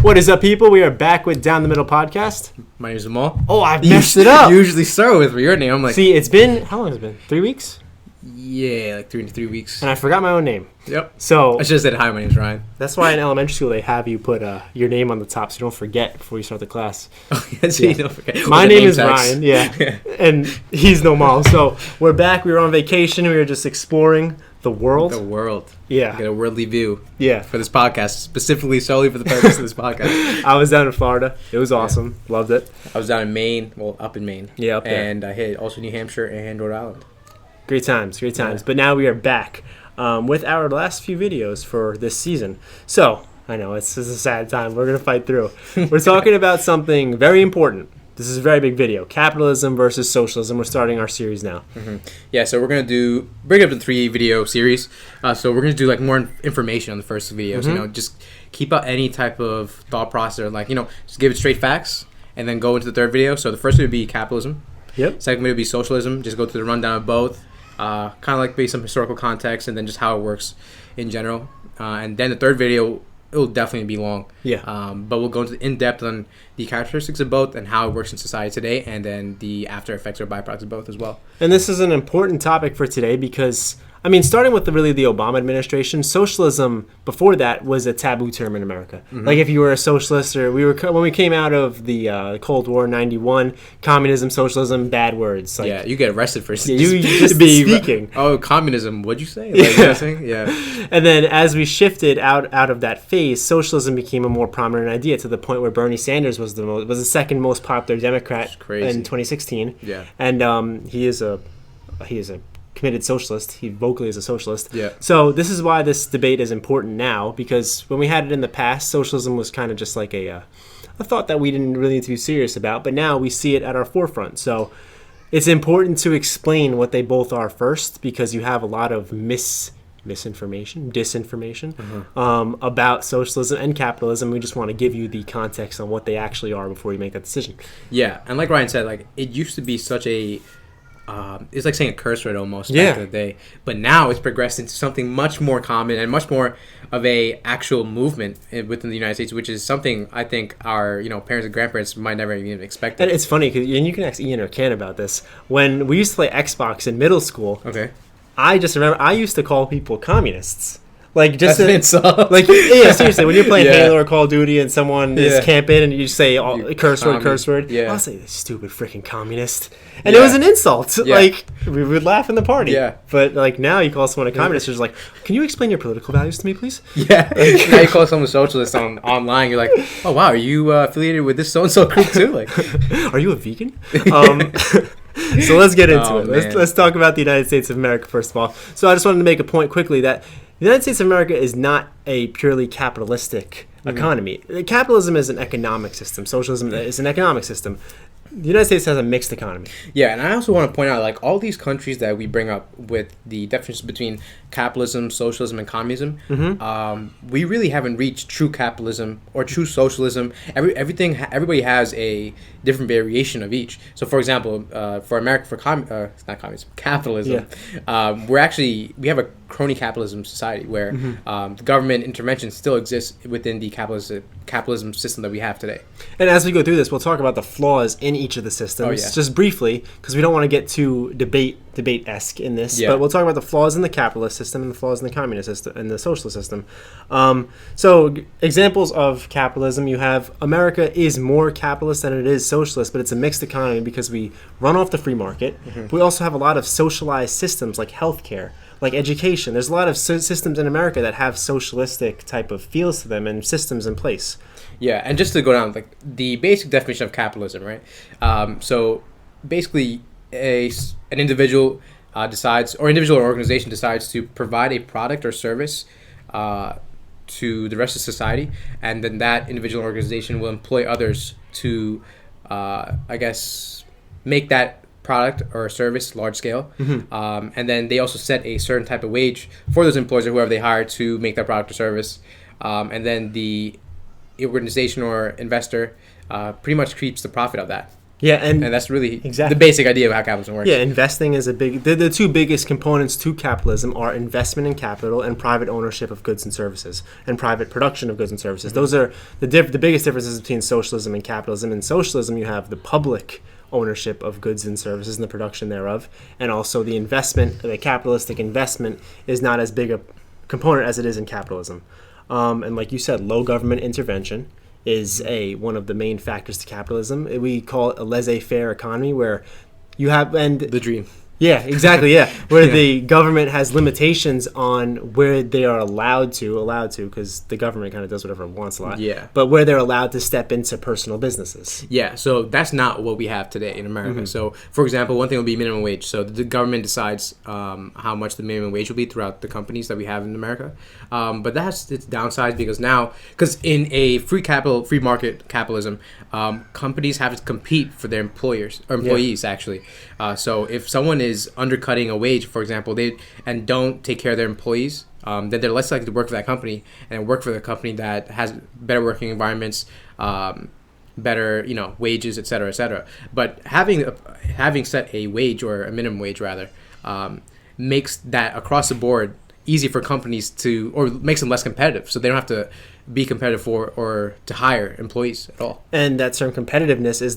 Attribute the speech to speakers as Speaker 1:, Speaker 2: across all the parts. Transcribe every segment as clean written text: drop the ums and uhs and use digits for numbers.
Speaker 1: What is up, people? We are back with Down the Middle podcast.
Speaker 2: My name is Amal.
Speaker 1: Oh, I've messed it up.
Speaker 2: You usually start with your name. I'm like,
Speaker 1: see, it's been, how long has it been? 3 weeks?
Speaker 2: Yeah, like 3 weeks.
Speaker 1: And I forgot my own name.
Speaker 2: Yep.
Speaker 1: So
Speaker 2: I should have said, hi, my name's Ryan.
Speaker 1: that's why in elementary school they have you put your name on the top so you don't forget before you start the class.
Speaker 2: Oh, yeah, so you don't forget.
Speaker 1: My name is Ryan, yeah. And he's Nomal. So we're back. We were on vacation. We were just exploring the world.
Speaker 2: The world.
Speaker 1: Yeah.
Speaker 2: Get a worldly view.
Speaker 1: Yeah.
Speaker 2: For this podcast, specifically solely for the purpose of this podcast.
Speaker 1: I was down in Florida. It was awesome. Yeah. Loved it.
Speaker 2: I was down in Maine. Well, up in Maine.
Speaker 1: Yeah, up there.
Speaker 2: And I hit also New Hampshire and Rhode Island.
Speaker 1: Great times, great times. Yeah. But now we are back with our last few videos for this season. So, I know, it's a sad time. We're going to fight through. We're talking about something very important. This is a very big video. Capitalism versus socialism. We're starting our series now.
Speaker 2: Mm-hmm. Yeah, so we're going to break up the 3 video series. So we're going to do like more information on the first videos. Mm-hmm. You know, just keep out any type of thought process or like, you know, just give it straight facts and then go into the third video. So the first video would be capitalism.
Speaker 1: Yep.
Speaker 2: Second video would be socialism. Just go through the rundown of both. Kind of like based some historical context and then just how it works in general. And then the third video, it will definitely be long.
Speaker 1: Yeah.
Speaker 2: But we'll go into in depth on the characteristics of both and how it works in society today, and then the after effects or byproducts of both as well.
Speaker 1: And this is an important topic for today because, I mean, starting with the Obama administration, socialism before that was a taboo term in America. Mm-hmm. Like if you were a socialist or when we came out of the Cold War '91, communism, socialism, bad words. Like,
Speaker 2: yeah, you get arrested for
Speaker 1: just speaking.
Speaker 2: Oh, communism, what'd you say? Like,
Speaker 1: yeah.
Speaker 2: Yeah.
Speaker 1: And then as we shifted out of that phase, socialism became a more prominent idea to the point where Bernie Sanders was the second most popular Democrat in 2016.
Speaker 2: Yeah.
Speaker 1: And he is a committed socialist. He vocally is a socialist.
Speaker 2: Yeah.
Speaker 1: So this is why this debate is important now, because when we had it in the past, socialism was kind of just like a thought that we didn't really need to be serious about, but now we see it at our forefront. So it's important to explain what they both are first, because you have a lot of disinformation about socialism and capitalism. We just want to give you the context on what they actually are before you make that decision.
Speaker 2: Yeah, and like Ryan said, like it used to be such a it's like saying a curse word almost back in the day, but now it's progressed into something much more common and much more of a actual movement within the United States, which is something I think our parents and grandparents might never even expect.
Speaker 1: And it's funny because you can ask Ian or Ken about this. When we used to play Xbox in middle school, I just remember I used to call people communists. Like just like seriously, when you're playing Halo or Call of Duty and someone is camping and you say curse word, I'll say this stupid freaking communist, and it was an insult. Like we would laugh in the party. Yeah. But like now you call someone a communist, you're just like, can you explain your political values to me, please? Yeah.
Speaker 2: Now you call someone a socialist online, you're like, oh wow, are you affiliated with this so and so group too? Like,
Speaker 1: are you a vegan? So let's get into it. Let's talk about the United States of America first of all. So I just wanted to make a point quickly that the United States of America is not a purely capitalistic economy. Capitalism is an economic system. Socialism is an economic system. The United States has a mixed economy.
Speaker 2: Yeah, and I also want to point out, like, all these countries that we bring up with the definitions between capitalism, socialism, and communism, we really haven't reached true capitalism or true socialism. Everybody has a different variation of each. So, for example, for America, capitalism, we have a crony capitalism society where the government intervention still exists within the capitalism system that we have today.
Speaker 1: And as we go through this, we'll talk about the flaws in each of the systems, just briefly, because we don't want to get too debate-esque in this. But we'll talk about the flaws in the capitalist system and the flaws in the communist system and the socialist system. So examples of capitalism, you have America is more capitalist than it is socialist, but it's a mixed economy because we run off the free market. But we also have a lot of socialized systems like healthcare, like education. There's a lot of systems in America that have socialistic type of feels to them and systems in place.
Speaker 2: Yeah, and just to go down, like the basic definition of capitalism, right? So basically, an individual decides, or individual or organization decides to provide a product or service to the rest of society, and then that individual organization will employ others to, make that product or service large scale, and then they also set a certain type of wage for those employees or whoever they hire to make that product or service, and then the organization or investor pretty much keeps the profit of that.
Speaker 1: Yeah, and
Speaker 2: that's really the basic idea of how capitalism works.
Speaker 1: Yeah, investing is a big... The two biggest components to capitalism are investment in capital and private ownership of goods and services, and private production of goods and services. Mm-hmm. Those are the biggest differences between socialism and capitalism. In socialism, you have the public ownership of goods and services and the production thereof, and also the investment, the capitalistic investment, is not as big a component as it is in capitalism. And like you said, low government intervention is one of the main factors to capitalism. We call it a laissez-faire economy, where you have... and
Speaker 2: the dream.
Speaker 1: Yeah, exactly, yeah. Where the government has limitations on where they are allowed to, because the government kind of does whatever it wants a lot.
Speaker 2: Yeah.
Speaker 1: But where they're allowed to step into personal businesses.
Speaker 2: Yeah, so that's not what we have today in America. Mm-hmm. So, for example, one thing would be minimum wage. So the government decides how much the minimum wage will be throughout the companies that we have in America. But that's its downside, because in a free market capitalism, companies have to compete for their employees, actually. So if someone is undercutting a wage, for example, and don't take care of their employees, then they're less likely to work for that company and work for the company that has better working environments, better wages, et cetera. But having set a wage, or a minimum wage rather, makes that across the board easy for companies or makes them less competitive, so they don't have to be competitive or to hire employees at all.
Speaker 1: And that term competitiveness is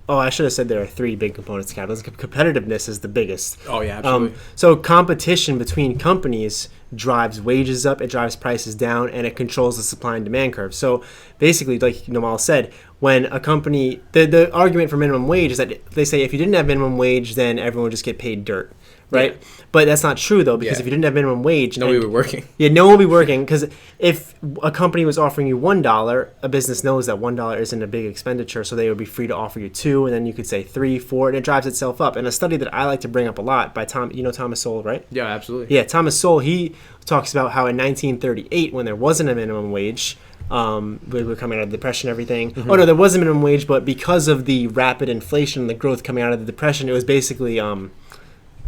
Speaker 1: I should have said there are three big components to capitalism. Competitiveness is the biggest.
Speaker 2: Oh yeah, absolutely.
Speaker 1: So competition between companies drives wages up, it drives prices down, and it controls the supply and demand curve. So basically, like Nomal said, when a company, the argument for minimum wage is that they say if you didn't have minimum wage, then everyone would just get paid dirt. Right? Yeah. But that's not true, though, because if you didn't have minimum wage...
Speaker 2: Nobody would be working.
Speaker 1: Yeah, no one would be working, because if a company was offering you $1, a business knows that $1 isn't a big expenditure, so they would be free to offer you $2, and then you could say $3, $4, and it drives itself up. And a study that I like to bring up a lot by Thomas Sowell, right?
Speaker 2: Yeah, absolutely.
Speaker 1: Yeah, Thomas Sowell, he talks about how in 1938, when there wasn't a minimum wage... we were coming out of the Depression and everything. Mm-hmm. Oh, no, there was a minimum wage, but because of the rapid inflation and the growth coming out of the Depression, it was basically...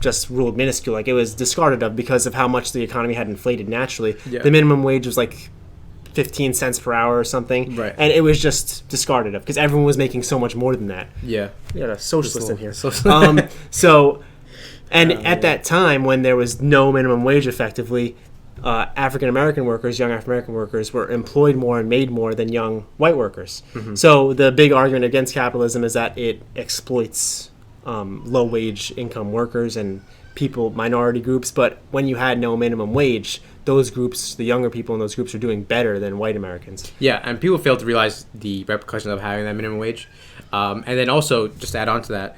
Speaker 1: just ruled minuscule. Like, it was discarded of because of how much the economy had inflated naturally. Yeah. The minimum wage was like 15 cents per hour or something.
Speaker 2: Right.
Speaker 1: And it was just discarded of because everyone was making so much more than that.
Speaker 2: Yeah.
Speaker 1: You got a socialist in here. At that time, when there was no minimum wage effectively, African-American workers, young African-American workers, were employed more and made more than young white workers. Mm-hmm. So the big argument against capitalism is that it exploits low-wage income workers and minority groups. But when you had no minimum wage, those groups, the younger people in those groups, are doing better than white Americans.
Speaker 2: Yeah, and people fail to realize the repercussions of having that minimum wage. And then also, just to add on to that,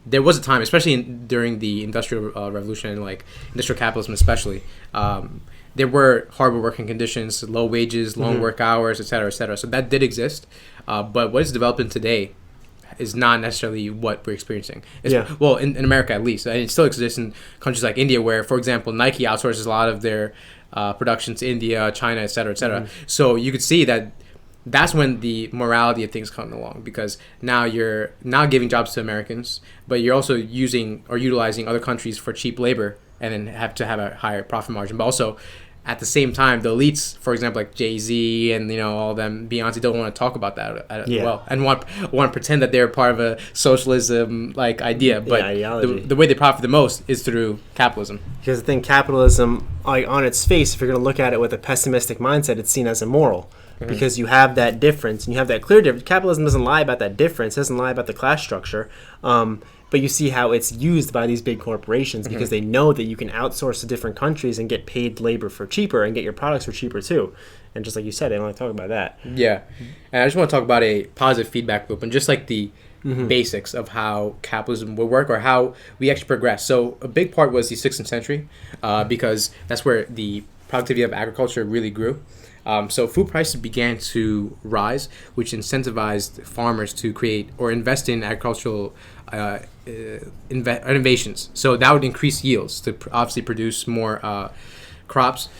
Speaker 2: there was a time, especially during the Industrial Revolution and like industrial capitalism especially, there were horrible working conditions, low wages, long work hours, et cetera, et cetera. So that did exist. But what is developing today is not necessarily what we're experiencing. Well, in America at least. And it still exists in countries like India where, for example, Nike outsources a lot of their production to India, China, et cetera, et cetera. Mm-hmm. So you could see that that's when the morality of things come along, because now you're not giving jobs to Americans, but you're also using or utilizing other countries for cheap labor and then have to have a higher profit margin. But also, at the same time, the elites, for example, like Jay-Z and all of them, Beyonce, don't want to talk about that and want to pretend that they're part of a socialism like idea. But
Speaker 1: ideology.
Speaker 2: The way they profit the most is through capitalism.
Speaker 1: Because I think capitalism, on its face, if you're going to look at it with a pessimistic mindset, it's seen as immoral. Mm-hmm. Because you have that difference, and you have that clear difference. Capitalism doesn't lie about that difference. It doesn't lie about the class structure. But you see how it's used by these big corporations because they know that you can outsource to different countries and get paid labor for cheaper and get your products for cheaper too. And just like you said, they don't like to talk about that.
Speaker 2: Yeah. And I just want to talk about a positive feedback loop and just like the basics of how capitalism will work or how we actually progress. So a big part was the 16th century because that's where the productivity of agriculture really grew. So food prices began to rise, which incentivized farmers to create or invest in agricultural innovations. So that would increase yields to obviously produce more crops.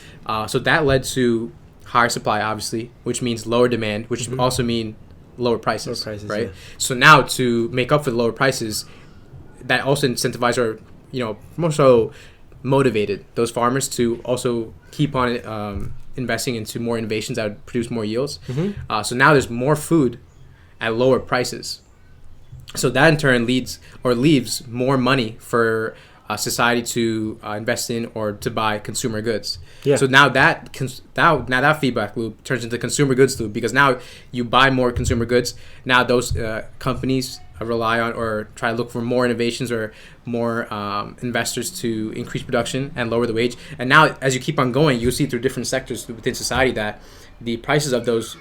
Speaker 2: So that led to higher supply, obviously, which means lower demand, which also mean lower prices, right? Yeah. So now to make up for the lower prices, that also incentivized or more so motivated those farmers to also keep on investing into more innovations that would produce more yields. So now there's more food at lower prices. So that in turn leaves more money for society to invest in or to buy consumer goods. Yeah. So now that feedback loop turns into consumer goods loop, because now you buy more consumer goods. Now those companies rely on or try to look for more innovations or more investors to increase production and lower the wage. And now, as you keep on going, you see through different sectors within society that the prices of those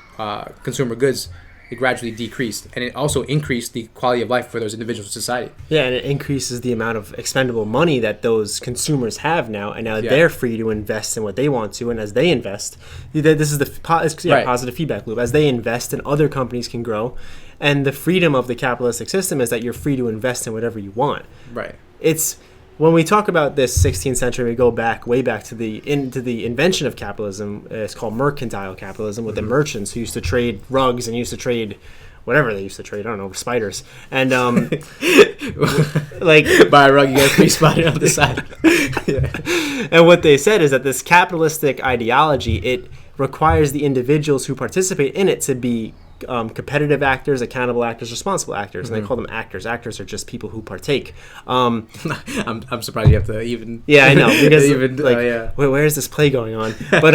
Speaker 2: consumer goods, it gradually decreased, and it also increased the quality of life for those individuals in society.
Speaker 1: Yeah, and it increases the amount of expendable money that those consumers have now, and now they're free to invest in what they want to, and as they invest, this is the positive feedback loop. As they invest, and other companies can grow, and the freedom of the capitalistic system is that you're free to invest in whatever you want.
Speaker 2: Right.
Speaker 1: It's when we talk about this 16th century, we go way back to the invention of capitalism. It's called mercantile capitalism, with the merchants who used to trade rugs and used to trade whatever they used to trade. I don't know, spiders. And
Speaker 2: like buy a rug, you get a free spider on the side.
Speaker 1: Yeah. And what they said is that this capitalistic ideology, it requires the individuals who participate in it to be competitive actors, accountable actors, responsible actors, and they call them actors. Actors are just people who partake.
Speaker 2: I'm surprised you have to even.
Speaker 1: Yeah, I know, because where's this play going on? But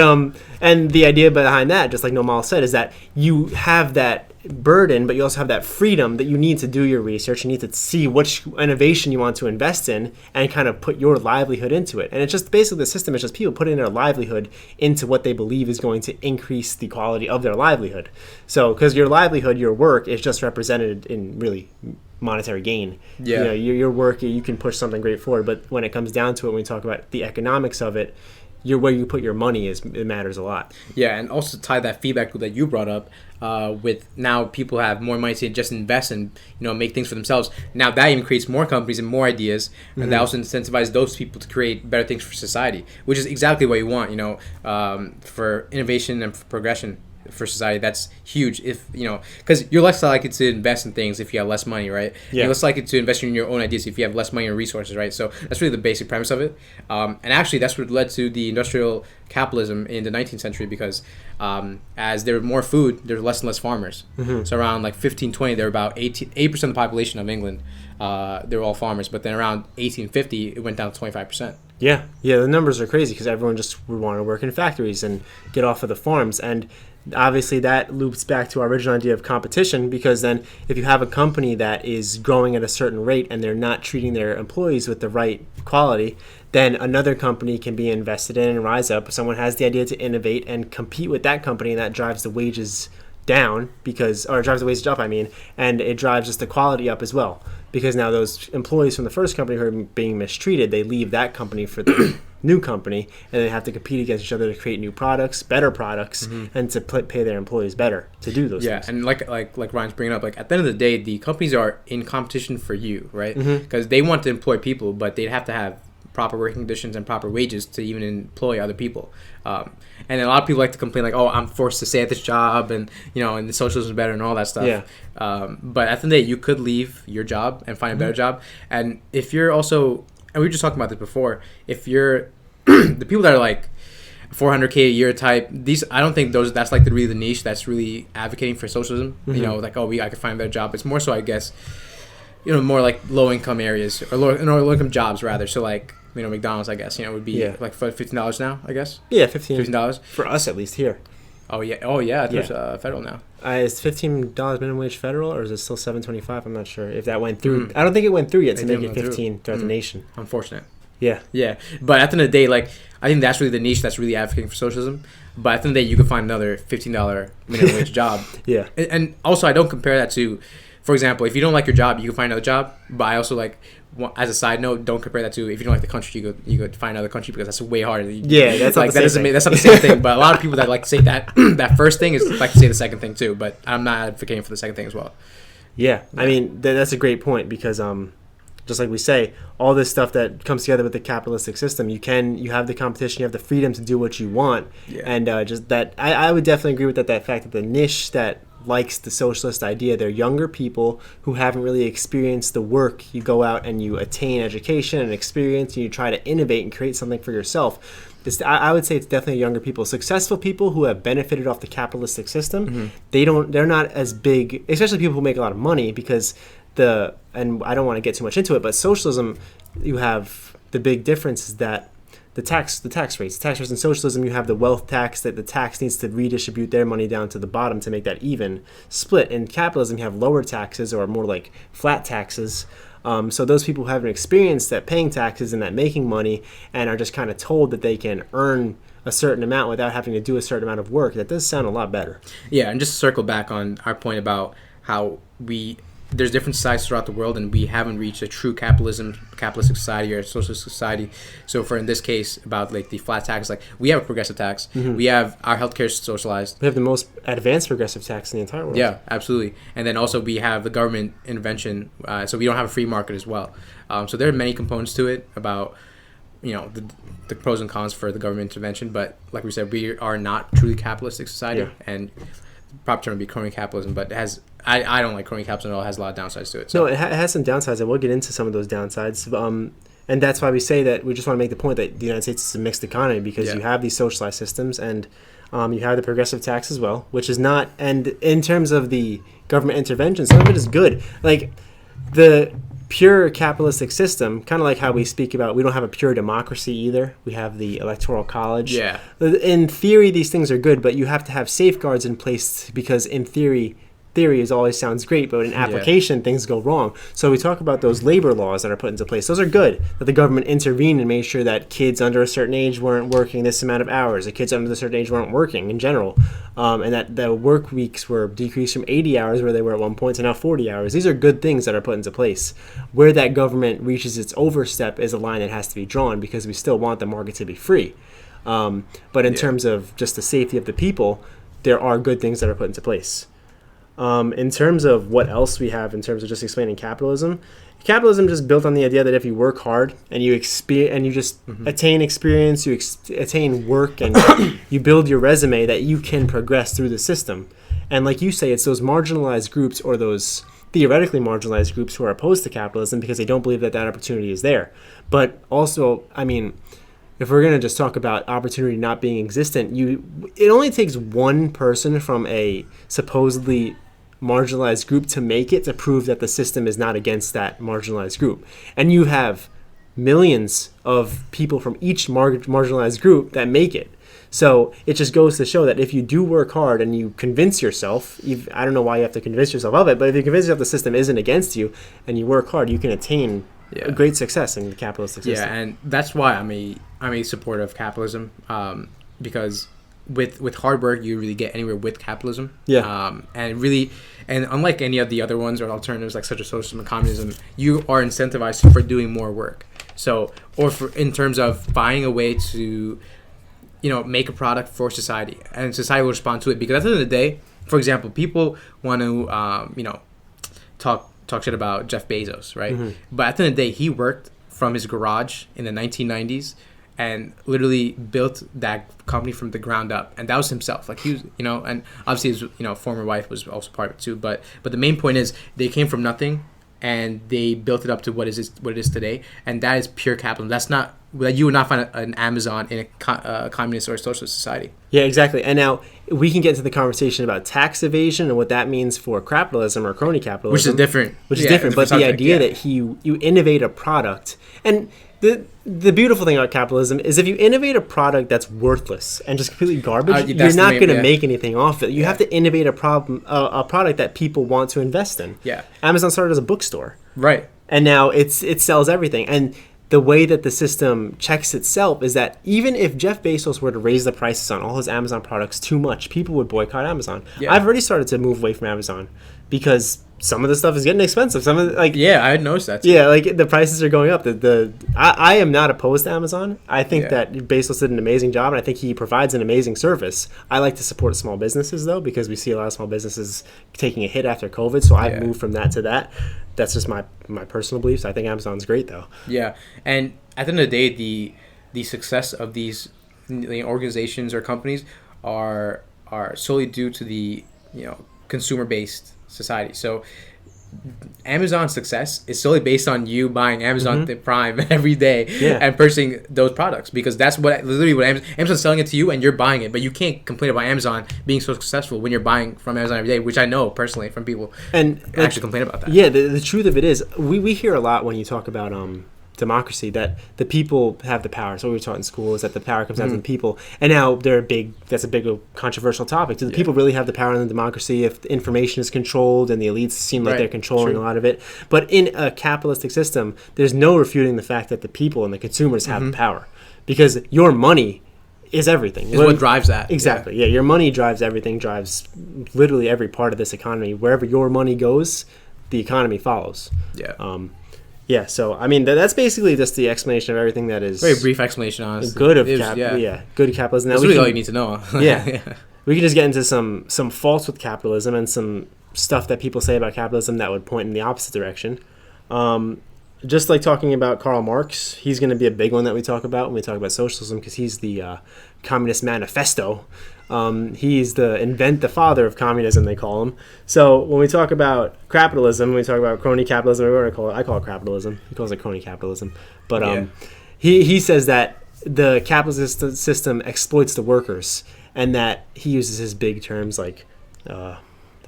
Speaker 1: and the idea behind that, just like Nomal said, is that you have that burden, but you also have that freedom that you need to do your research. You need to see which innovation you want to invest in and kind of put your livelihood into it. And it's just basically the system is just people putting their livelihood into what they believe is going to increase the quality of their livelihood. So, because your livelihood, your work, is just represented in really monetary gain. Yeah. Your work, you can push something great forward, but when it comes down to it, when we talk about the economics of it, where you put your money it matters a lot.
Speaker 2: Yeah, and also tie that feedback loop that you brought up with now people have more money to just invest and make things for themselves. Now that even creates more companies and more ideas, and that also incentivizes those people to create better things for society, which is exactly what you want. For innovation and for progression for society. That's huge. If because you're less likely to invest in things if you have less money, right? Yeah. You're less likely to invest in your own ideas if you have less money and resources, right? So that's really the basic premise of it. And actually, that's what led to the industrial capitalism in the 19th century, because as there was more food, there were less and less farmers. So around like 1520, there were about 8% of the population of England. They were all farmers, but then around 1850, it went down to 25%.
Speaker 1: Yeah, the numbers are crazy because everyone just would want to work in factories and get off of the farms. And obviously that loops back to our original idea of competition, because then if you have a company that is growing at a certain rate and they're not treating their employees with the right quality, then another company can be invested in and rise up. Someone has the idea to innovate and compete with that company, and that drives the wages down drives the wages up, and it drives just the quality up as well. Because now those employees from the first company who are being mistreated, they leave that company for the new company, and they have to compete against each other to create new products, better products, and to pay their employees better to do those things.
Speaker 2: Yeah, and like Ryan's bringing up, at the end of the day, the companies are in competition for you, right? Because they want to employ people, but they'd have to have proper working conditions and proper wages to even employ other people. And a lot of people like to complain I'm forced to stay at this job, and and the socialism is better and all that stuff. Yeah. But at the end of the day, you could leave your job and find a better job. And if you're also, and we were just talking about this before, if you're the people that are like 400K a year type, I don't think that's like really the niche that's really advocating for socialism. I could find a better job. It's more so, I guess, more like low income areas or low income jobs rather. So like, McDonald's, I guess, would be like $15 now, I guess.
Speaker 1: Yeah, $15 for us at least here.
Speaker 2: Oh yeah, there's federal now.
Speaker 1: Is $15 minimum wage federal, or is it still $7.25? I'm not sure if that went through. I don't think it went through yet to make it 15 throughout the nation.
Speaker 2: Unfortunate.
Speaker 1: Yeah.
Speaker 2: But at the end of the day, I think that's really the niche that's really advocating for socialism. But at the end of the day, you can find another $15 minimum wage job. Yeah. And also, I don't compare that to, for example, if you don't like your job, you can find another job. But I also as a side note, don't compare that to if you don't like the country, you go find another country, because that's way harder.
Speaker 1: That's not the same thing.
Speaker 2: That's not the same thing. But a lot of people that like to say that that first thing is like to say the second thing too. But I'm not advocating for the second thing as well.
Speaker 1: Yeah. That's a great point, because just like we say, all this stuff that comes together with the capitalistic system, you have the competition, you have the freedom to do what you want, and just that I would definitely agree with that fact that the niche that likes the socialist idea, they're younger people who haven't really experienced the work. You go out and you attain education and experience, and you try to innovate and create something for yourself. I would say it's definitely younger people. Successful people who have benefited off the capitalistic system, they're not as big, especially people who make a lot of money, because and I don't want to get too much into it, but socialism, you have the big difference is that the tax rates in socialism, you have the wealth tax, that the tax needs to redistribute their money down to the bottom to make that even split. In capitalism, you have lower taxes, or more like flat taxes. So those people who haven't experienced that paying taxes and that making money, and are just kind of told that they can earn a certain amount without having to do a certain amount of work, that does sound a lot better.
Speaker 2: Yeah, and just to circle back on our point about how there's different societies throughout the world, and we haven't reached a true capitalistic society or a socialist society. So for in this case about like the flat tax, like we have a progressive tax, we have our healthcare socialized.
Speaker 1: We have the most advanced progressive tax in the entire world.
Speaker 2: Yeah, absolutely. And then also we have the government intervention, so we don't have a free market as well. So there are many components to it about the pros and cons for the government intervention, but like we said, we are not truly capitalistic society, and the proper term would be crony capitalism, but it has. I don't like crony capitalism at all. It has a lot of downsides to it. So.
Speaker 1: No, it has some downsides, and we'll get into some of those downsides. And that's why we say that we just want to make the point that the United States is a mixed economy, because you have these socialized systems, and you have the progressive tax as well, which is not. And in terms of the government intervention, some of it is good. Like the pure capitalistic system, kind of like how we speak about, we don't have a pure democracy either. We have the electoral college.
Speaker 2: Yeah.
Speaker 1: In theory, these things are good, but you have to have safeguards in place, because in theory is always sounds great, but in application things go wrong. So we talk about those labor laws that are put into place. Those are good, that the government intervened and made sure that kids under a certain age weren't working this amount of hours, the kids under a certain age weren't working in general, and that the work weeks were decreased from 80 hours where they were at one point to now 40 hours. These are good things that are put into place. Where that government reaches its overstep is a line that has to be drawn, because we still want the market to be free. But in terms of just the safety of the people, there are good things that are put into place. In terms of what else we have in terms of just explaining capitalism just built on the idea that if you work hard and you just attain experience, you attain work, and you build your resume, that you can progress through the system. And like you say, it's those marginalized groups, or those theoretically marginalized groups, who are opposed to capitalism because they don't believe that opportunity is there. But also, I mean, if we're going to just talk about opportunity not being existent, it only takes one person from a supposedly marginalized group to make it, to prove that the system is not against that marginalized group. And you have millions of people from each marginalized group that make it. So it just goes to show that if you do work hard and you convince yourself, I don't know why you have to convince yourself of it, but if you convince yourself the system isn't against you and you work hard, you can attain a great success in the capitalistic system.
Speaker 2: Yeah, and that's why I'm a supporter of capitalism, because with hard work you really get anywhere with capitalism. And unlike any of the other ones or alternatives like such as socialism and communism, you are incentivized for doing more work. So, or in terms of finding a way to make a product for society, and society will respond to it. Because at the end of the day, for example, people want to talk shit about Jeff Bezos, right? But at the end of the day, he worked from his garage in the 1990s and literally built that company from the ground up, and that was himself. Like he was, and obviously his former wife was also part of it too. But the main point is they came from nothing and they built it up to what it is today, and that is pure capitalism. That's not that you would not find an Amazon in a communist or socialist society.
Speaker 1: Yeah, exactly. And now we can get into the conversation about tax evasion and what that means for capitalism or crony capitalism,
Speaker 2: which is different.
Speaker 1: But the idea that you innovate a product, and the beautiful thing about capitalism is if you innovate a product that's worthless and just completely garbage, you're not going to make anything off it. You have to innovate a product that people want to invest in.
Speaker 2: Yeah.
Speaker 1: Amazon started as a bookstore.
Speaker 2: Right.
Speaker 1: And now it sells everything. And the way that the system checks itself is that even if Jeff Bezos were to raise the prices on all his Amazon products too much, people would boycott Amazon. Yeah. I've already started to move away from Amazon because some of the stuff is getting expensive. Some of I
Speaker 2: had noticed that too.
Speaker 1: Yeah, like the prices are going up. I am not opposed to Amazon. I think that Bezos did an amazing job, and I think he provides an amazing service. I like to support small businesses though, because we see a lot of small businesses taking a hit after COVID. So I've moved from that to that. That's just my personal beliefs. I think Amazon's great though.
Speaker 2: Yeah, and at the end of the day, the success of these organizations or companies are solely due to the consumer based society. So Amazon's success is solely based on you buying Amazon Prime every day and purchasing those products, because that's what Amazon's selling it to you and you're buying it. But you can't complain about Amazon being so successful when you're buying from Amazon every day, which I know personally from people and actually complain about that.
Speaker 1: Yeah, the truth of it is, we hear a lot when you talk about democracy that the people have the power. So what we were taught in school is that the power comes down to the people, and now that's a big controversial topic. Do the people really have the power in the democracy if the information is controlled and the elites seem like they're controlling a lot of it? But in a capitalistic system, there's no refuting the fact that the people and the consumers have the power, because your money is everything.
Speaker 2: Is what drives that.
Speaker 1: Exactly. Yeah, your money drives everything, drives literally every part of this economy. Wherever your money goes, the economy follows. Yeah, so I mean that's basically just the explanation of everything that is
Speaker 2: very brief explanation, honestly.
Speaker 1: Good capitalism. Now
Speaker 2: that's really all you need to know.
Speaker 1: We can just get into some faults with capitalism and some stuff that people say about capitalism that would point in the opposite direction. Just like talking about Karl Marx, he's going to be a big one that we talk about when we talk about socialism, because he's the Communist Manifesto. He's the father of communism, they call him. So when we talk about capitalism, when we talk about crony capitalism, I call it capitalism. He calls it crony capitalism. But he says that the capitalist system exploits the workers, and that he uses his big terms like the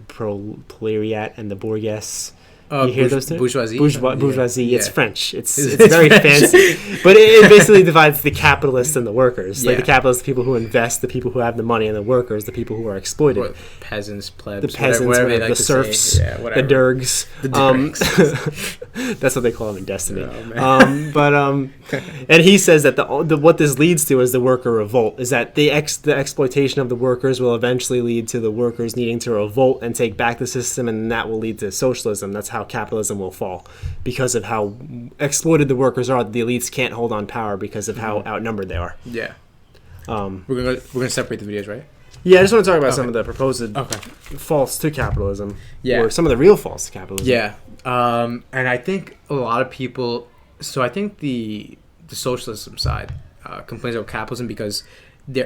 Speaker 1: proletariat and the bourgeois. You hear those terms?
Speaker 2: Bourgeoisie.
Speaker 1: Bourgeoisie. Yeah. It's French. It's very fancy. But it basically divides the capitalists and the workers. Like the capitalists, the people who invest, the people who have the money, and the workers, the people who are exploited.
Speaker 2: Or peasants, plebs.
Speaker 1: The peasants, whatever, the serfs, the dergs. The dergs. That's what they call them in Destiny. Oh, and he says that what this leads to is the worker revolt, is that the exploitation of the workers will eventually lead to the workers needing to revolt and take back the system, and that will lead to socialism. That's how capitalism will fall, because of how exploited the workers are. The elites can't hold on power because of how outnumbered they are.
Speaker 2: Yeah. We're gonna separate the videos, right?
Speaker 1: Yeah, I just want to talk about some of the proposed faults to capitalism. Yeah. Or some of the real faults to capitalism.
Speaker 2: Yeah. And I think a lot of people. So I think the socialism side complains about capitalism because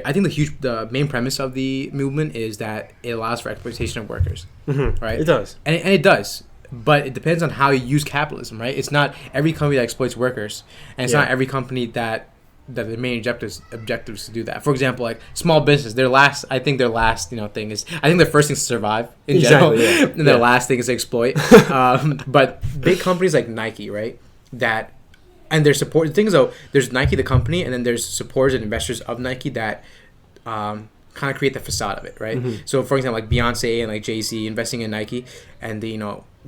Speaker 2: I think the main premise of the movement is that it allows for exploitation of workers. Right.
Speaker 1: It does.
Speaker 2: And it does. But it depends on how you use capitalism, right? It's not every company that exploits workers, and it's not every company that the main objectives to do that. For example, like small business, their last thing is, I think their first thing is to survive in general, and their last thing is to exploit. But big companies like Nike, right? And their support. The thing is, though, there's Nike the company, and then there's supporters and investors of Nike that kind of create the facade of it, right? So, for example, like Beyonce and like Jay-Z investing in Nike, and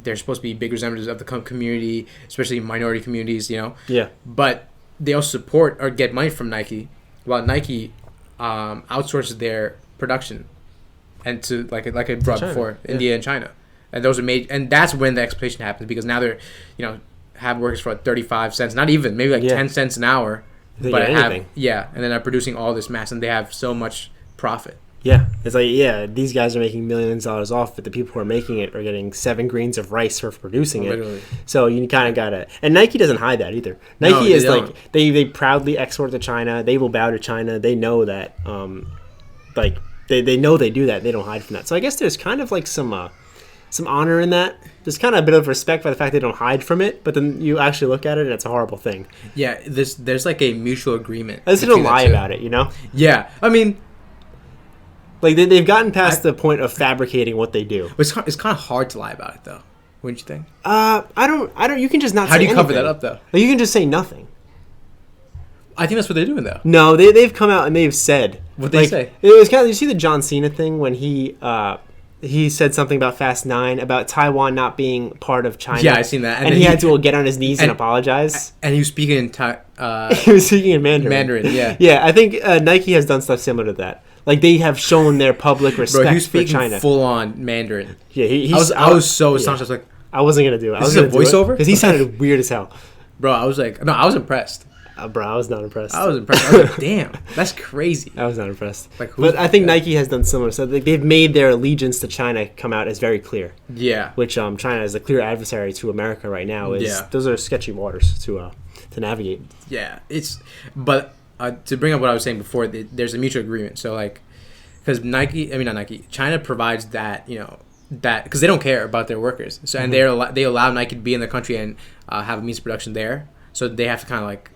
Speaker 2: they're supposed to be big representatives of the community, especially minority communities,
Speaker 1: Yeah.
Speaker 2: But they also support or get money from Nike, while Nike outsources their production, and to like I brought before, India and China, and those are and that's when the exploitation happens, because now they're have workers for 35 cents, not even, maybe like 10 cents an hour, but and then they're producing all this mass, and they have so much profit.
Speaker 1: Yeah, it's like, these guys are making millions of dollars off, but the people who are making it are getting 7 grains of rice for producing it. So you kind of gotta, and Nike doesn't hide that either. Nike is like, they proudly export to China. They will bow to China. They know that, they know they do that. They don't hide from that. So I guess there's kind of like some honor in that. There's kind of a bit of respect for the fact they don't hide from it, but then you actually look at it and it's a horrible thing.
Speaker 2: Yeah, there's like a mutual agreement.
Speaker 1: At least they don't lie about it,
Speaker 2: Yeah, I mean,
Speaker 1: like they've gotten past the point of fabricating what they do.
Speaker 2: It's kind of hard to lie about it, though. Wouldn't you think?
Speaker 1: I don't. You can just not.
Speaker 2: How
Speaker 1: say
Speaker 2: do you cover
Speaker 1: anything.
Speaker 2: that up, though?
Speaker 1: Like, you can just say nothing.
Speaker 2: I think that's what they're doing, though.
Speaker 1: No, they've come out and they've said
Speaker 2: what they say.
Speaker 1: It was kind of, you see the John Cena thing when he said something about Fast 9 about Taiwan not being part of China.
Speaker 2: Yeah, I seen that.
Speaker 1: And he had to get on his knees and apologize.
Speaker 2: And he was speaking in
Speaker 1: he was speaking in Mandarin.
Speaker 2: Mandarin, yeah.
Speaker 1: Yeah, I think Nike has done stuff similar to that. Like, they have shown their public respect
Speaker 2: Bro, he was
Speaker 1: for
Speaker 2: speaking
Speaker 1: China.
Speaker 2: full on Mandarin.
Speaker 1: Yeah,
Speaker 2: I was so astonished. I was like,
Speaker 1: I wasn't gonna do it.
Speaker 2: Is this a voiceover?
Speaker 1: Because he sounded weird as hell.
Speaker 2: Bro, I was like, no, I was impressed.
Speaker 1: Bro, I was not impressed.
Speaker 2: I was like, damn, that's crazy.
Speaker 1: I was not impressed. But I think Nike has done similar. So they've made their allegiance to China come out as very clear.
Speaker 2: Yeah.
Speaker 1: Which China is a clear adversary to America right now. Those are sketchy waters to navigate.
Speaker 2: Yeah, but to bring up what I was saying before, there's a mutual agreement. So like, because China provides that that because they don't care about their workers. So and they allow Nike to be in the country and have a means of production there. So they have to kind of like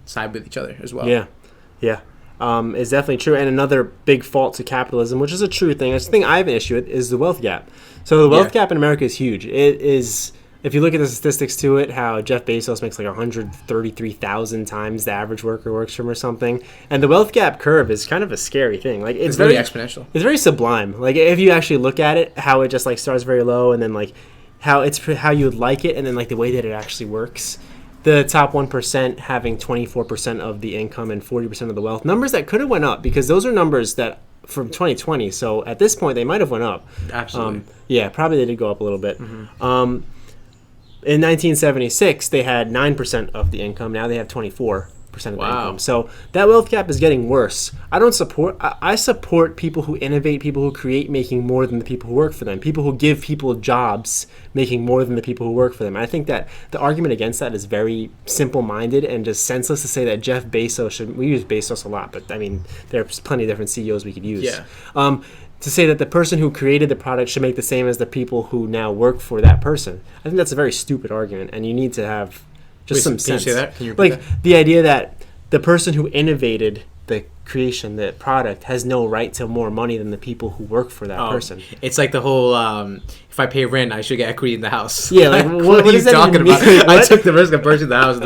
Speaker 2: side with each other as well.
Speaker 1: Yeah. It's definitely true. And another big fault to capitalism, which is a true thing, it's the thing I have an issue with, is the wealth gap. So the wealth gap in America is huge. It is, if you look at the statistics to it, how Jeff Bezos makes like 133,000 times the average worker works from or something. And the wealth gap curve is kind of a scary thing. Like it's
Speaker 2: very exponential.
Speaker 1: It's very sublime. Like if you actually look at it, how it just like starts very low and then like how you would like it and then like the way that it actually works. The top 1% having 24% of the income and 40% of the wealth. Numbers that could have went up because those are numbers that from 2020. So at this point, they might have went up.
Speaker 2: Absolutely.
Speaker 1: Probably they did go up a little bit.
Speaker 2: Mm-hmm.
Speaker 1: In 1976, they had 9% of the income. Now they have 24% of the income. So that wealth gap is getting worse. I support people who innovate, people who create, making more than the people who work for them. People who give people jobs, making more than the people who work for them. I think that the argument against that is very simple-minded and just senseless to say that Jeff Bezos we use Bezos a lot, but I mean, there's plenty of different CEOs we could use.
Speaker 2: Yeah.
Speaker 1: To say that the person who created the product should make the same as the people who now work for that person. I think that's a very stupid argument, and you need to have just some sense.
Speaker 2: Can you say that? Can you
Speaker 1: repeat that? The idea that the person who innovated the creation, the product, has no right to more money than the people who work for that person.
Speaker 2: It's like the whole, if I pay rent, I should get equity in the house.
Speaker 1: Yeah, like, what are you talking about?
Speaker 2: I took the risk of purchasing the house.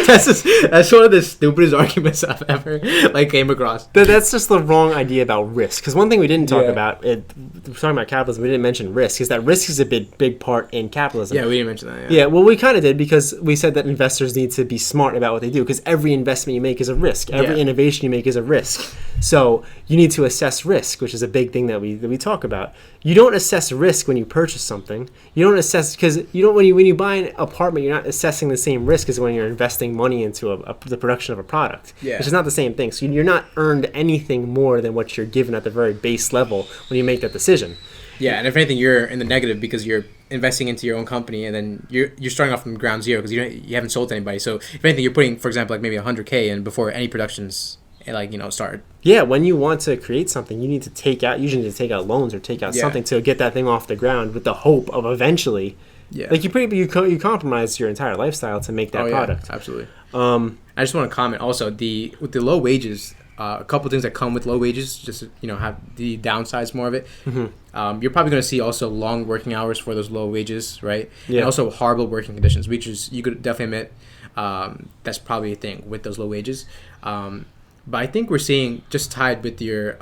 Speaker 2: That's one of the stupidest arguments I've ever came across.
Speaker 1: That's just the wrong idea about risk. Because one thing we didn't talk about, we're talking about capitalism, we didn't mention risk, is that risk is a big part in capitalism.
Speaker 2: Yeah, we didn't mention that.
Speaker 1: Yeah, well, we kind of did because we said that investors need to be smart about what they do because every investment you make is a risk. Every innovation you make is a risk. So you need to assess risk, which is a big thing that we talk about. You don't assess risk when you purchase something. You don't assess because when you buy an apartment, you're not assessing the same risk as when you're investing money into the production of a product, which is not the same thing. So you're not earned anything more than what you're given at the very base level when you make that decision.
Speaker 2: Yeah, and if anything, you're in the negative because you're investing into your own company, and then you're starting off from ground zero because you haven't sold to anybody. So if anything, you're putting, for example, like maybe $100K in before any productions started.
Speaker 1: Yeah, when you want to create something, you need to take out loans or take out something to get that thing off the ground with the hope of eventually. Yeah. Like you compromise your entire lifestyle to make that product.
Speaker 2: Yeah, absolutely. I just want to comment also with the low wages. A couple things that come with low wages, just have the downsides more of it. Mm-hmm. You're probably going to see also long working hours for those low wages, right? Yeah. And also horrible working conditions, which is you could definitely admit that's probably a thing with those low wages. But I think we're seeing, just tied with your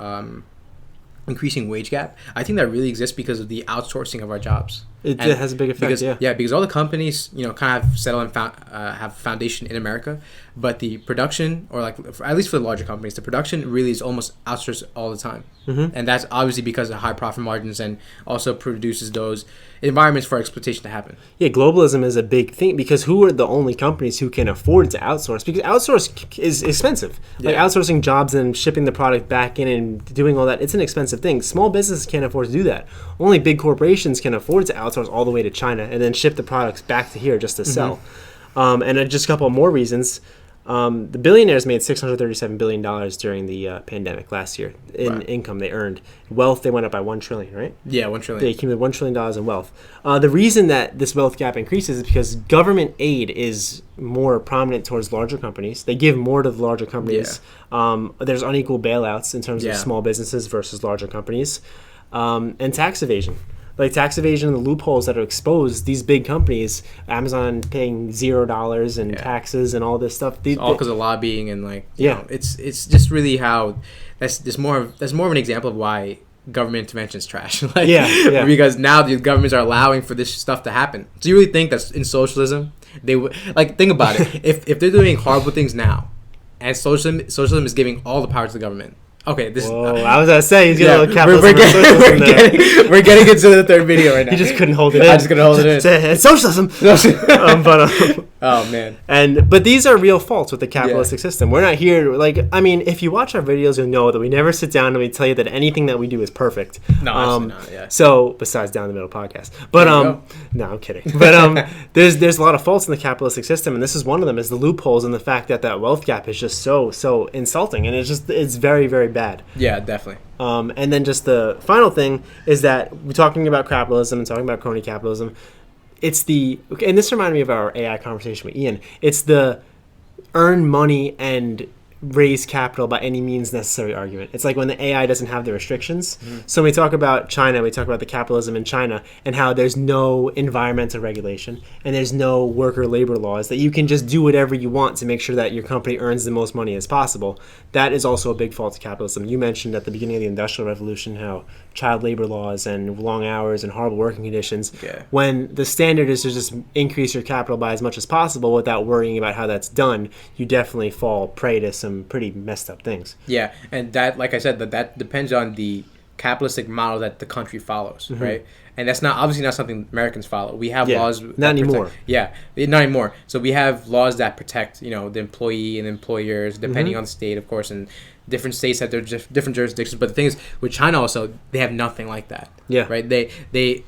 Speaker 2: increasing wage gap, I think that really exists because of the outsourcing of our jobs.
Speaker 1: It has a big effect,
Speaker 2: because all the companies, kind of settle and have foundation in America, but the production, or at least for the larger companies, the production really is almost outsourced all the time. Mm-hmm. And that's obviously because of high profit margins and also produces those environments for exploitation to happen. Yeah,
Speaker 1: globalism is a big thing because who are the only companies who can afford to outsource? Because outsource is expensive. Yeah. Like outsourcing jobs and shipping the product back in and doing all that, it's an expensive thing. Small businesses can't afford to do that. Only big corporations can afford to outsource all the way to China and then ship the products back to here just to sell. And just a couple more reasons. The billionaires made $637 billion during the pandemic last year in income they earned. Wealth, they went up by $1 trillion, right?
Speaker 2: Yeah, $1 trillion.
Speaker 1: They accumulated $1 trillion in wealth. The reason that this wealth gap increases is because government aid is more prominent towards larger companies. They give more to the larger companies. Yeah. There's unequal bailouts in terms of small businesses versus larger companies. And tax evasion. Like tax evasion and the loopholes that are exposed, these big companies, Amazon paying $0 in taxes and all this stuff.
Speaker 2: It's all because of lobbying and it's just really how that's more of an example of why government intervention is trash. Because now the governments are allowing for this stuff to happen. Do you really think that in socialism they would think about it? if they're doing horrible things now, and socialism is giving all the power to the government. Okay,
Speaker 1: I was gonna say he's gonna capitalism.
Speaker 2: We're getting into the third video right now.
Speaker 1: He just couldn't hold it in.
Speaker 2: I just couldn't hold it in.
Speaker 1: It's socialism.
Speaker 2: Oh man.
Speaker 1: But these are real faults with the capitalistic system. We're not here if you watch our videos, you'll know that we never sit down and we tell you that anything that we do is perfect.
Speaker 2: No, absolutely not. Yeah.
Speaker 1: So besides Down the Middle podcast, but no, I'm kidding. But there's a lot of faults in the capitalistic system, and this is one of them. Is the loopholes and the fact that wealth gap is just so insulting, and it's very, very bad.
Speaker 2: Yeah, definitely.
Speaker 1: And then just the final thing is that we're talking about capitalism and talking about crony capitalism. And this reminded me of our AI conversation with Ian. It's the earn money and raise capital by any means necessary argument. It's like when the AI doesn't have the restrictions. Mm-hmm. So when we talk about China, we talk about the capitalism in China and how there's no environmental regulation and there's no worker labor laws, that you can just do whatever you want to make sure that your company earns the most money as possible. That is also a big fault to capitalism. You mentioned at the beginning of the Industrial Revolution how child labor laws and long hours and horrible working conditions, when the standard is to just increase your capital by as much as possible without worrying about how that's done, you definitely fall prey to some pretty messed up things.
Speaker 2: Yeah, and that, like I said, that depends on the capitalistic model that the country follows, mm-hmm. right? And that's obviously not something Americans follow. We have laws.
Speaker 1: Not anymore.
Speaker 2: Not anymore. So we have laws that protect, the employee and employers, depending mm-hmm. on the state, of course, and different states have their different jurisdictions. But the thing is, with China also, they have nothing like that. Yeah. Right? They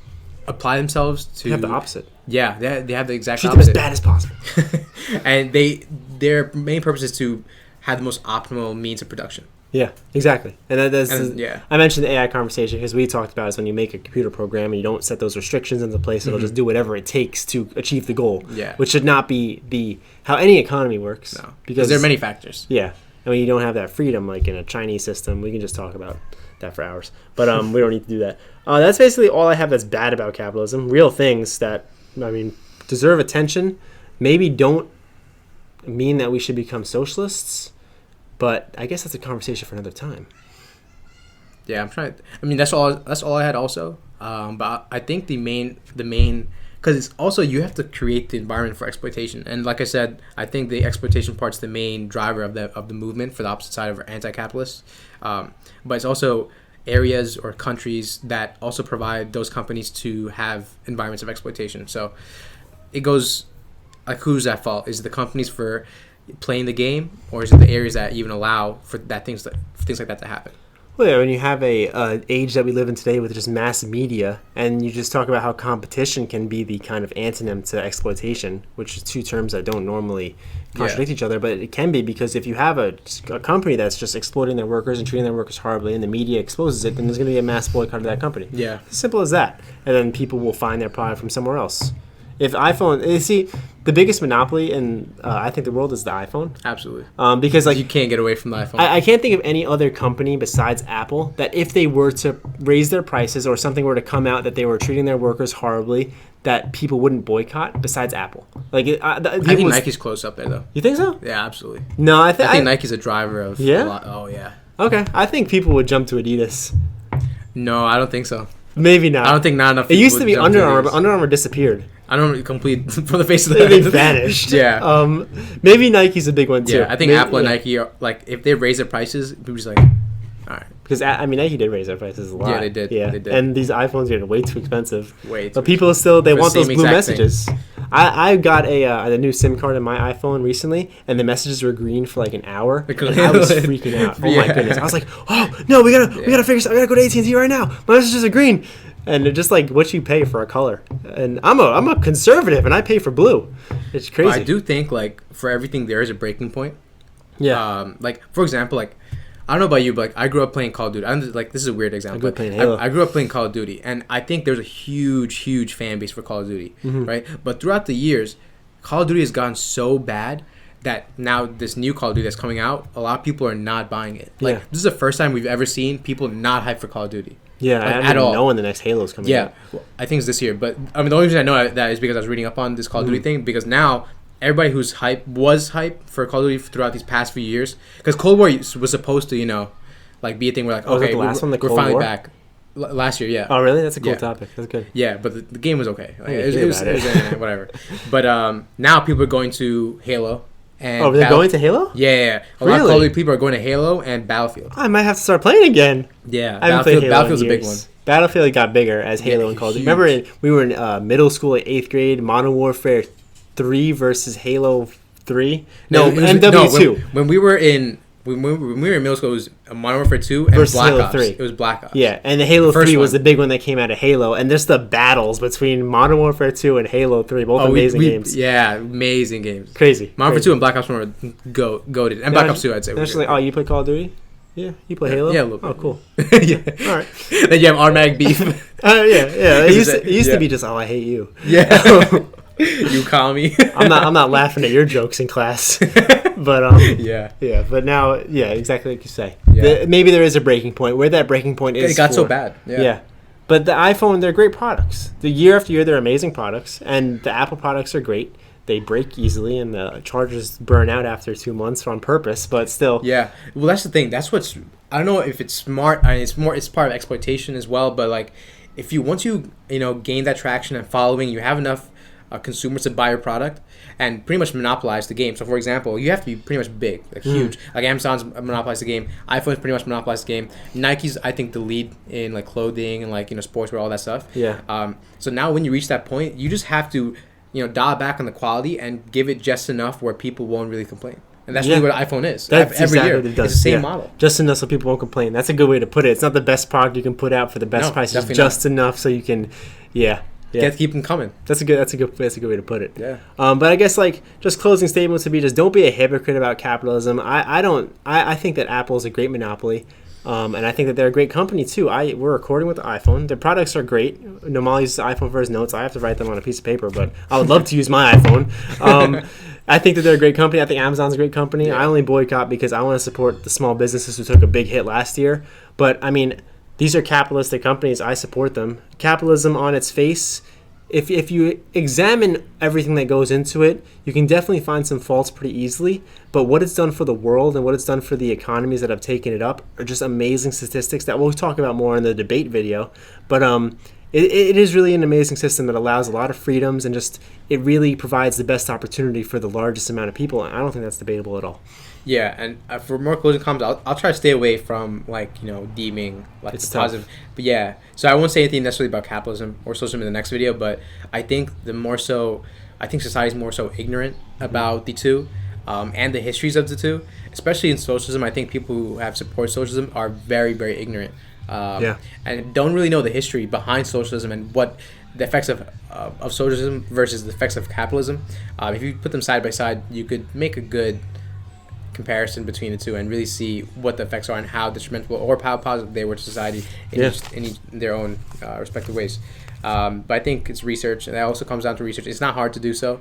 Speaker 2: apply themselves to...
Speaker 1: They have the opposite.
Speaker 2: Yeah, they have the exact
Speaker 1: treat
Speaker 2: opposite.
Speaker 1: Treat them as bad as possible.
Speaker 2: And their main purpose is to have the most optimal means of production.
Speaker 1: Yeah, exactly. And I mentioned the AI conversation because we talked about is when you make a computer program and you don't set those restrictions into place, it'll mm-hmm. just do whatever it takes to achieve the goal. Yeah. Which should not be how any economy works.
Speaker 2: No, because there are many factors.
Speaker 1: Yeah. And when you don't have that freedom, like in a Chinese system, we can just talk about that for hours. But we don't need to do that. That's basically all I have that's bad about capitalism. Real things that, deserve attention. Maybe don't mean that we should become socialists. But I guess that's a conversation for another time.
Speaker 2: Yeah, I'm trying. That's all I had also. But I think the main, because it's also you have to create the environment for exploitation. And like I said, I think the exploitation part's the main driver of the movement for the opposite side of anti-capitalists. But it's also areas or countries that also provide those companies to have environments of exploitation. So it goes like, who's at fault? Is it the companies for playing the game, or is it the areas that even allow for things like that to happen?
Speaker 1: Well, yeah, when you have a age that we live in today with just mass media, and you just talk about how competition can be the kind of antonym to exploitation, which is two terms that don't normally contradict each other, but it can be, because if you have a company that's just exploiting their workers and treating their workers horribly, and the media exposes it, then there's going to be a mass boycott of that company. Yeah, simple as that. And then people will find their product from somewhere else. If iPhone, the biggest monopoly in I think the world is the iPhone.
Speaker 2: Absolutely.
Speaker 1: Because
Speaker 2: you can't get away from the iPhone.
Speaker 1: I can't think of any other company besides Apple that if they were to raise their prices or something were to come out that they were treating their workers horribly, that people wouldn't boycott besides Apple. I
Speaker 2: think Nike's close up there though.
Speaker 1: You think so?
Speaker 2: Yeah, absolutely.
Speaker 1: No, I
Speaker 2: think Nike's a driver of a lot. Oh yeah.
Speaker 1: Okay, I think people would jump to Adidas.
Speaker 2: No, I don't think so.
Speaker 1: Maybe not.
Speaker 2: I don't think not enough.
Speaker 1: It used to be Under Armour, but Under Armour disappeared.
Speaker 2: I don't complete from the face of the earth.
Speaker 1: They vanished.
Speaker 2: Yeah.
Speaker 1: Maybe Nike's a big one too.
Speaker 2: Yeah, I think Apple and Nike are like, if they raise their prices, people just like, all right.
Speaker 1: Because Nike did raise their prices a lot.
Speaker 2: Yeah, they did. Yeah, they did.
Speaker 1: And these iPhones are way too expensive.
Speaker 2: But
Speaker 1: people still want those blue messages. I got a new SIM card in my iPhone recently, and the messages were green for like an hour. And I was freaking out. Oh my goodness! I was like, oh no, we gotta figure this out. I gotta go to AT&T right now. My messages are green. And they're just like what you pay for a color. And I'm a conservative, and I pay for blue. It's crazy.
Speaker 2: But I do think like for everything there is a breaking point. Yeah. Like for example, like I don't know about you, but like I grew up playing Call of Duty. This is a weird example. I grew up playing Call of Duty, and I think there's a huge fan base for Call of Duty, mm-hmm. right? But throughout the years, Call of Duty has gotten so bad that now this new Call of Duty that's coming out, a lot of people are not buying it. Like this is the first time we've ever seen people not hyped for Call of Duty.
Speaker 1: Yeah, I don't even know when the next Halo's coming out.
Speaker 2: Yeah, well, I think it's this year. But the only reason I know that is because I was reading up on this Call of Duty thing. Because now everybody who's was hyped for Call of Duty throughout these past few years. Because Cold War was supposed to, like be a thing where like, okay, we're finally back. Last year, yeah.
Speaker 1: Oh, really? That's a cool topic. That's good.
Speaker 2: Yeah, but the game was okay. Like, it was whatever. But now people are going to Halo. And
Speaker 1: they're going to Halo?
Speaker 2: Yeah. A lot of Call of Duty people are going to Halo and Battlefield.
Speaker 1: I might have to start playing again.
Speaker 2: Yeah, Battlefield's a big one.
Speaker 1: Battlefield got bigger as Halo and Call of Duty. Remember, we were in middle school, 8th grade, Modern Warfare 3 versus Halo 3. No, MW2.
Speaker 2: When we were in middle school, it was Modern Warfare 2 and
Speaker 1: versus
Speaker 2: Black
Speaker 1: Halo
Speaker 2: Ops.
Speaker 1: 3.
Speaker 2: It was Black Ops.
Speaker 1: Yeah, and the Halo 3 was
Speaker 2: one.
Speaker 1: the big one that came out of Halo, and there's the battles between Modern Warfare 2 and Halo 3, both amazing games.
Speaker 2: Yeah, amazing games.
Speaker 1: Crazy.
Speaker 2: Modern Warfare 2 and Black Ops 1 were goated. And Black Ops 2, I'd say.
Speaker 1: That's like, oh, you play Call of Duty? Yeah, you play Halo?
Speaker 2: Yeah, a little bit.
Speaker 1: Oh, cool.
Speaker 2: Yeah.
Speaker 1: All right.
Speaker 2: Then you have automatic beef.
Speaker 1: Yeah. It used to be just, oh, I hate you.
Speaker 2: Yeah. You call me.
Speaker 1: I'm not laughing at your jokes in class. But
Speaker 2: yeah.
Speaker 1: But now, exactly like you say.
Speaker 2: Yeah.
Speaker 1: Maybe there is a breaking point. Where that breaking point is,
Speaker 2: it got so bad. Yeah.
Speaker 1: But the iPhone, they're great products. The year after year, they're amazing products, and the Apple products are great. They break easily, and the chargers burn out after 2 months on purpose. But still,
Speaker 2: yeah. Well, that's the thing. That's what's. I don't know if it's smart. I mean, it's part of exploitation as well. But like, if you once you gain that traction and following, you have enough consumers to buy your product and pretty much monopolize the game. So, for example, you have to be pretty much big, like huge. Like Amazon's monopolized the game. iPhone's pretty much monopolized the game. Nike's, I think, the lead in like clothing and like sportswear, all that stuff.
Speaker 1: Yeah.
Speaker 2: So now when you reach that point, you just have to dial back on the quality and give it just enough where people won't really complain. And that's really what an iPhone is.
Speaker 1: That's
Speaker 2: every
Speaker 1: exactly
Speaker 2: year.
Speaker 1: what it does.
Speaker 2: It's the same model.
Speaker 1: Just enough so people won't complain. That's a good way to put it. It's not the best product you can put out for the best price. It's just enough so you can,
Speaker 2: Keep them coming.
Speaker 1: That's a good way to put it.
Speaker 2: Yeah.
Speaker 1: But I guess like just closing statements would be just don't be a hypocrite about capitalism. I think that Apple is a great monopoly. And I think that they're a great company too. We're recording with the iPhone. Their products are great. Nomali uses the iPhone for his notes. I have to write them on a piece of paper, but I would love to use my iPhone. I think that they're a great company. I think Amazon's a great company. Yeah. I only boycott because I want to support the small businesses who took a big hit last year. But I mean, these are capitalistic companies. I support them. Capitalism on its face, if you examine everything that goes into it, you can definitely find some faults pretty easily. But what it's done for the world and what it's done for the economies that have taken it up are just amazing statistics that we'll talk about more in the debate video. But it is really an amazing system that allows a lot of freedoms and just it really provides the best opportunity for the largest amount of people. And I don't think that's debatable at all.
Speaker 2: Yeah, and for more closing comments, I'll try to stay away from deeming like it's the positive. But yeah, so I won't say anything necessarily about capitalism or socialism in the next video. But I think society is more so ignorant about the two, and the histories of the two. Especially in socialism, I think people who have supported socialism are very, very ignorant. And don't really know the history behind socialism and what the effects of socialism versus the effects of capitalism. If you put them side by side, you could make a good comparison between the two and really see what the effects are and how detrimental or how positive they were to society in their own respective ways. But I think it's research, and that also comes down to research. It's not hard to do so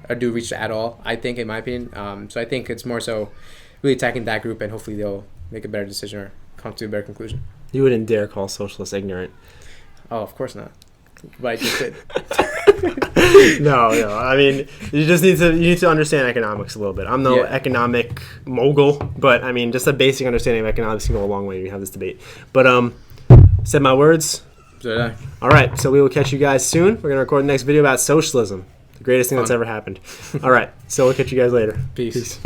Speaker 2: or do research at all, I think, in my opinion. So I think it's more so really attacking that group, and hopefully they'll make a better decision or come to a better conclusion.
Speaker 1: You wouldn't dare call socialists ignorant.
Speaker 2: Oh, of course not. But I just did.
Speaker 1: No. I mean, you need to understand economics a little bit. I'm no economic mogul, but I mean, just a basic understanding of economics can go a long way when you have this debate. But said my words.
Speaker 2: So did I.
Speaker 1: All right, so we will catch you guys soon. We're gonna record the next video about socialism, the greatest thing that's ever happened. All right, so we'll catch you guys later.
Speaker 2: Peace.